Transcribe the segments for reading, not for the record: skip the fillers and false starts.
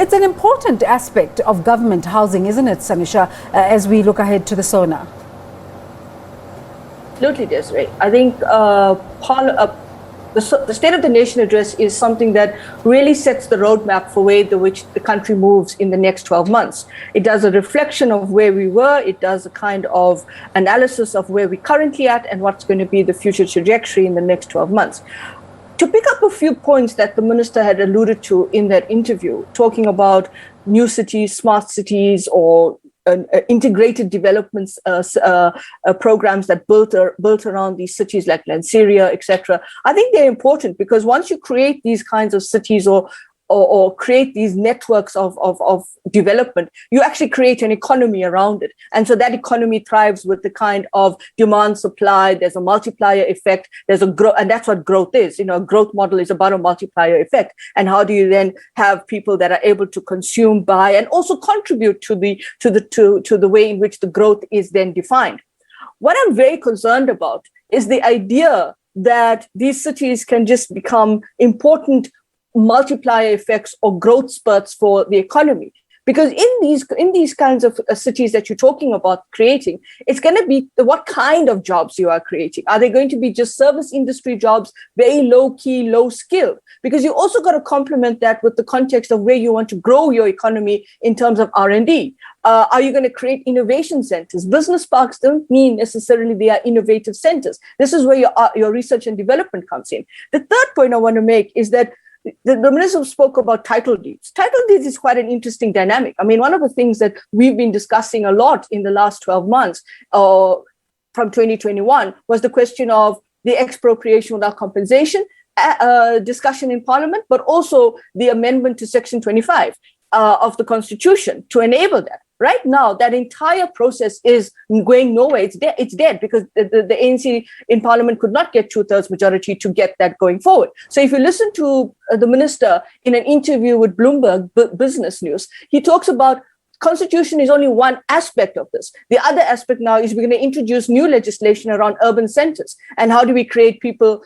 It's an important aspect of government housing, isn't it, Sanusha, as we look ahead to the SONA? Absolutely, Desiree. I think the State of the Nation address is something that really sets the roadmap for which the country moves in the next 12 months. It does a reflection of where we were. It does a kind of analysis of where we're currently at and what's going to be the future trajectory in the next 12 months. To pick up a few points that the minister had alluded to in that interview, talking about new cities, smart cities, or integrated developments programs that built around these cities like Lanseria, etc. I think they're important because once you create these kinds of cities or create these networks of development, you actually create an economy around it. And so that economy thrives with the kind of demand supply. There's a multiplier effect. There's a growth, and that's what growth is. A growth model is about a multiplier effect. And how do you then have people that are able to consume, buy, and also contribute to the way in which the growth is then defined? What I'm very concerned about is the idea that these cities can just become important multiplier effects or growth spurts for the economy. Because in these kinds of cities that you're talking about creating, it's going to be what kind of jobs you are creating. Are they going to be just service industry jobs, very low key, low skill? Because you also got to complement that with the context of where you want to grow your economy in terms of R&D. Are you going to create innovation centers? Business parks don't mean necessarily they are innovative centers. This is where your research and development comes in. The third point I want to make is that the minister spoke about title deeds. Title deeds is quite an interesting dynamic. I mean, one of the things that we've been discussing a lot in the last 12 months from 2021 was the question of the expropriation without compensation discussion in Parliament, but also the amendment to Section 25 of the Constitution to enable that. Right now, that entire process is going nowhere. It's dead because the ANC in Parliament could not get 2/3 majority to get that going forward. So if you listen to the minister in an interview with Bloomberg Business News, he talks about Constitution is only one aspect of this. The other aspect now is we're going to introduce new legislation around urban centers. And how do we create people,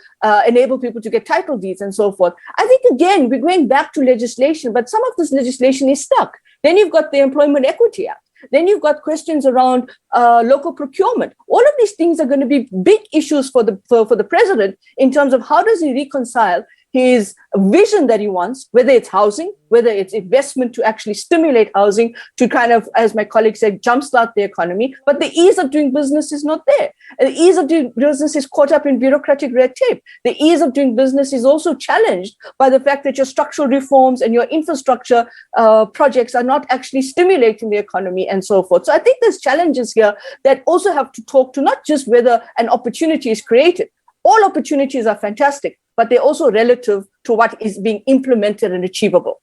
enable people to get title deeds and so forth? I think, again, we're going back to legislation, but some of this legislation is stuck. Then you've got the Employment Equity Act. Then you've got questions around local procurement. All of these things are going to be big issues for the president in terms of how does he reconcile his vision that he wants, whether it's housing, whether it's investment to actually stimulate housing, to kind of, as my colleague said, jumpstart the economy. But the ease of doing business is not there. The ease of doing business is caught up in bureaucratic red tape. The ease of doing business is also challenged by the fact that your structural reforms and your infrastructure projects are not actually stimulating the economy and so forth. So I think there's challenges here that also have to talk to not just whether an opportunity is created. All opportunities are fantastic, but they're also relative to what is being implemented and achievable.